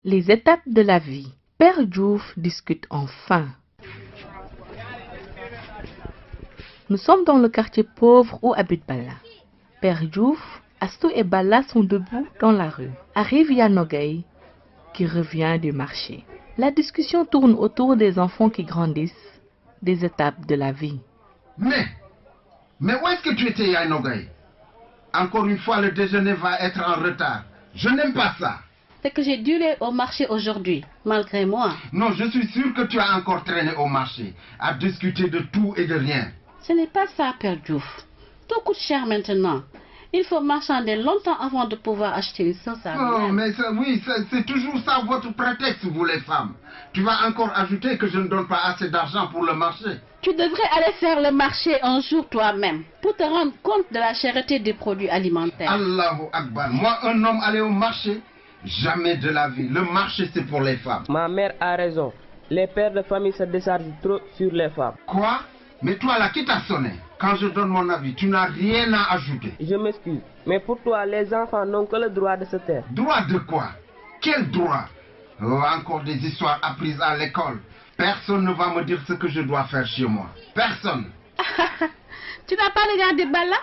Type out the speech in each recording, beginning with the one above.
Les étapes de la vie. Père Diouf discute enfin. Nous sommes dans le quartier pauvre où habite Balla. Père Diouf, Astou et Balla sont debout dans la rue. Arrive Yanogay, qui revient du marché. La discussion tourne autour des enfants qui grandissent, des étapes de la vie. Mais où est-ce que tu étais, Yanogay? Encore une fois, le déjeuner va être en retard. Je n'aime pas ça. C'est que j'ai dû aller au marché aujourd'hui, malgré moi. Non, je suis sûr que tu as encore traîné au marché, à discuter de tout et de rien. Ce n'est pas ça, Père Diouf. Tout coûte cher maintenant. Il faut marchander longtemps avant de pouvoir acheter une sauce à Non, viande. mais c'est toujours ça votre prétexte, vous les femmes. Tu vas encore ajouter que je ne donne pas assez d'argent pour le marché. Tu devrais aller faire le marché un jour toi-même pour te rendre compte de la cherté des produits alimentaires. Allahu Akbar. Moi, un homme aller au marché, jamais de la vie. Le marché, c'est pour les femmes. Ma mère a raison. Les pères de famille se déchargent trop sur les femmes. Quoi? Mais toi là, qui t'a sonné? Quand je donne mon avis, tu n'as rien à ajouter. Je m'excuse, mais pour toi, les enfants n'ont que le droit de se taire. Droit de quoi? Quel droit? Oh, encore des histoires apprises à l'école. Personne ne va me dire ce que je dois faire chez moi. Personne. Tu n'as pas regardé Balla?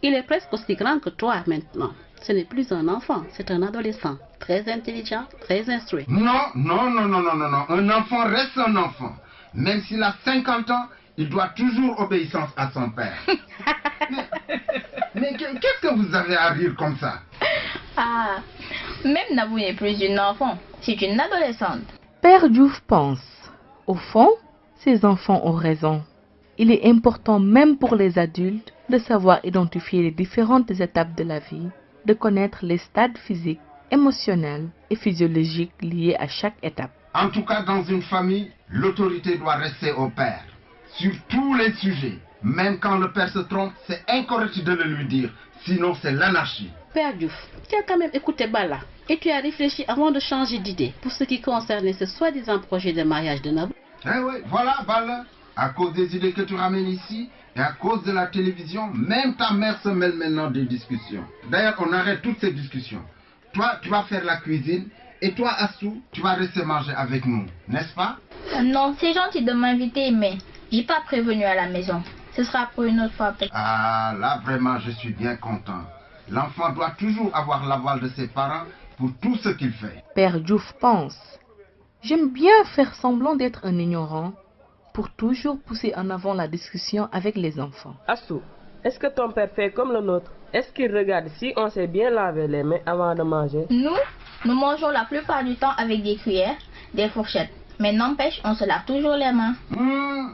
Il est presque aussi grand que toi maintenant. Ce n'est plus un enfant, c'est un adolescent. Très intelligent, très instruit. Non. Un enfant reste un enfant. Même s'il a 50 ans, il doit toujours obéissance à son père. mais qu'est-ce que vous avez à rire comme ça? Ah, même Nabou n'est plus une enfant, c'est une adolescente. Père Diouf pense. Au fond, ces enfants ont raison. Il est important même pour les adultes de savoir identifier les différentes étapes de la vie, de connaître les stades physiques, émotionnels et physiologiques liés à chaque étape. En tout cas, dans une famille, l'autorité doit rester au père. Sur tous les sujets. Même quand le père se trompe, c'est incorrect de le lui dire. Sinon, c'est l'anarchie. Père Diouf, tu as quand même écouté Balla et tu as réfléchi avant de changer d'idée pour ce qui concernait ce soi-disant projet de mariage de Nabou. Eh oui, voilà, Balla. À cause des idées que tu ramènes ici et à cause de la télévision, même ta mère se mêle maintenant des discussions. D'ailleurs, on arrête toutes ces discussions. Toi, tu vas faire la cuisine et toi, Assou, tu vas rester manger avec nous, n'est-ce pas? Non, c'est gentil de m'inviter, mais j'ai pas prévenu à la maison. Ce sera pour une autre fois peut-être. Ah, là vraiment, je suis bien content. L'enfant doit toujours avoir l'aval de ses parents pour tout ce qu'il fait. Père Diouf pense. J'aime bien faire semblant d'être un ignorant pour toujours pousser en avant la discussion avec les enfants. Assou, est-ce que ton père fait comme le nôtre? Est-ce qu'il regarde si on s'est bien lavé les mains avant de manger? Nous mangeons la plupart du temps avec des cuillères, des fourchettes. Mais n'empêche, on se lave toujours les mains.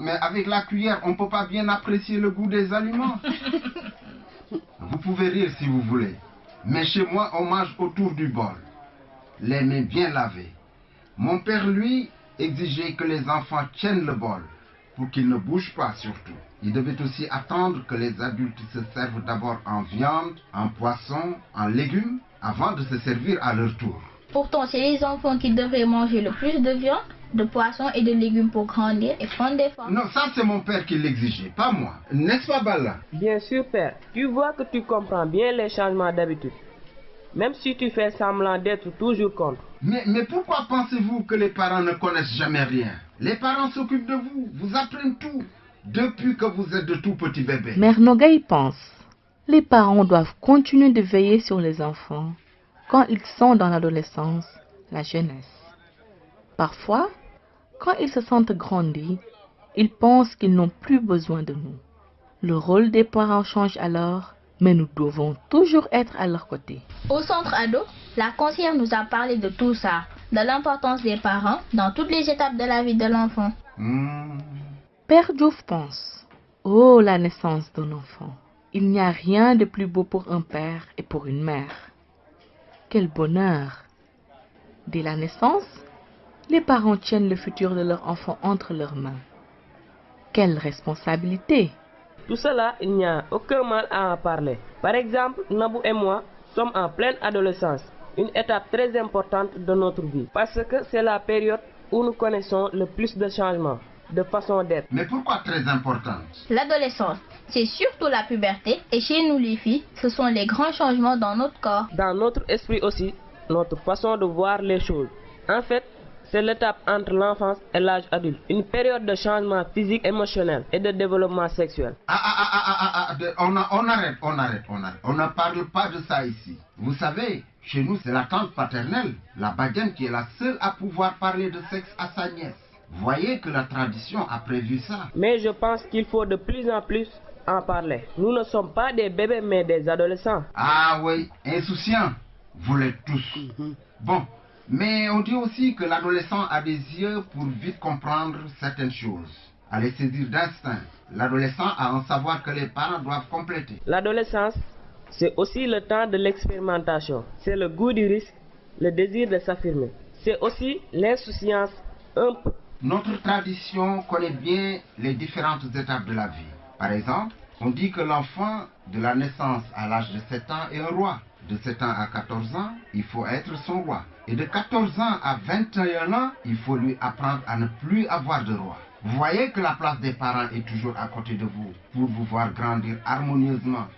Mais avec la cuillère, on ne peut pas bien apprécier le goût des aliments. Vous pouvez rire si vous voulez. Mais chez moi, on mange autour du bol. Les mains bien lavées. Mon père, lui, exigeait que les enfants tiennent le bol pour qu'ils ne bougent pas surtout. Il devait aussi attendre que les adultes se servent d'abord en viande, en poisson, en légumes, avant de se servir à leur tour. Pourtant, c'est les enfants qui devraient manger le plus de viande, de poisson et de légumes pour grandir et prendre des formes. Non, ça c'est mon père qui l'exigeait, pas moi. N'est-ce pas, Balla? Bien sûr, père. Tu vois que tu comprends bien les changements d'habitude. Même si tu fais semblant d'être toujours contre. Mais pourquoi pensez-vous que les parents ne connaissent jamais rien? Les parents s'occupent de vous, vous apprennent tout, depuis que vous êtes de tout petits bébés. Mère Nogay pense. Les parents doivent continuer de veiller sur les enfants quand ils sont dans l'adolescence, la jeunesse. Parfois, quand ils se sentent grandis, ils pensent qu'ils n'ont plus besoin de nous. Le rôle des parents change alors, mais nous devons toujours être à leur côté. Au centre ado, la conseillère nous a parlé de tout ça, de l'importance des parents dans toutes les étapes de la vie de l'enfant. Père Diouf pense. Oh, la naissance d'un enfant. Il n'y a rien de plus beau pour un père et pour une mère. Quel bonheur! Dès la naissance, les parents tiennent le futur de leur enfant entre leurs mains. Quelle responsabilité! Tout cela, il n'y a aucun mal à en parler. Par exemple, Nabou et moi sommes en pleine adolescence, une étape très importante de notre vie, parce que c'est la période où nous connaissons le plus de changements, de façon d'être. Mais pourquoi très importante? L'adolescence, c'est surtout la puberté, et chez nous les filles, ce sont les grands changements dans notre corps. Dans notre esprit aussi, notre façon de voir les choses. En fait, c'est l'étape entre l'enfance et l'âge adulte, une période de changement physique, émotionnel et de développement sexuel. On arrête. On ne parle pas de ça ici. Vous savez, chez nous, c'est la tante paternelle, la badiane, qui est la seule à pouvoir parler de sexe à sa nièce. Voyez que la tradition a prévu ça. Mais je pense qu'il faut de plus en plus en parler. Nous ne sommes pas des bébés, mais des adolescents. Ah oui, insouciants, vous l'êtes tous. Bon. Mais on dit aussi que l'adolescent a des yeux pour vite comprendre certaines choses, à les saisir d'instinct. L'adolescent a un savoir que les parents doivent compléter. L'adolescence, c'est aussi le temps de l'expérimentation. C'est le goût du risque, le désir de s'affirmer. C'est aussi l'insouciance un peu. Notre tradition connaît bien les différentes étapes de la vie. Par exemple, on dit que l'enfant de la naissance à l'âge de 7 ans est un roi. De 7 ans à 14 ans, il faut être son roi. Et de 14 ans à 21 ans, il faut lui apprendre à ne plus avoir de roi. Vous voyez que la place des parents est toujours à côté de vous pour vous voir grandir harmonieusement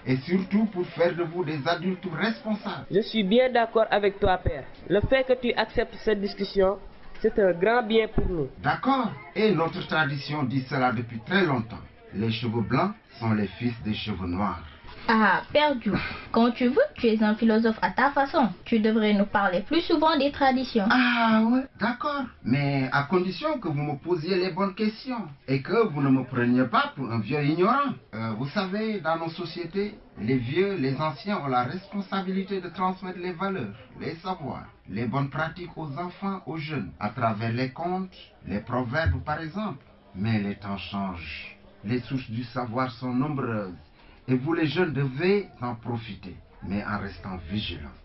et surtout pour faire de vous des adultes responsables. Je suis bien d'accord avec toi, père. Le fait que tu acceptes cette discussion, c'est un grand bien pour nous. D'accord. Et notre tradition dit cela depuis très longtemps. Les cheveux blancs sont les fils des cheveux noirs. Ah, Père Diouf, quand tu veux, tu es un philosophe à ta façon. Tu devrais nous parler plus souvent des traditions. Ah ouais, d'accord. Mais à condition que vous me posiez les bonnes questions et que vous ne me preniez pas pour un vieux ignorant. Vous savez, dans nos sociétés, les vieux, les anciens ont la responsabilité de transmettre les valeurs, les savoirs, les bonnes pratiques aux enfants, aux jeunes, à travers les contes, les proverbes par exemple. Mais les temps changent. Les sources du savoir sont nombreuses. Et vous les jeunes devez en profiter, mais en restant vigilants,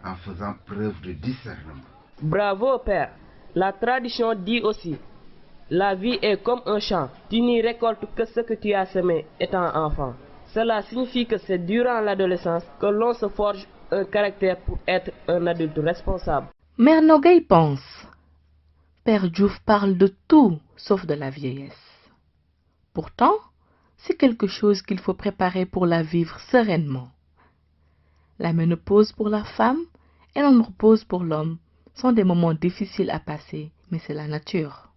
en faisant preuve de discernement. Bravo, père. La tradition dit aussi, la vie est comme un champ. Tu n'y récoltes que ce que tu as semé étant enfant. Cela signifie que c'est durant l'adolescence que l'on se forge un caractère pour être un adulte responsable. Mère Nogueï pense. Père Diouf parle de tout sauf de la vieillesse. Pourtant, c'est quelque chose qu'il faut préparer pour la vivre sereinement. La ménopause pour la femme et l'andropause pour l'homme sont des moments difficiles à passer, mais c'est la nature.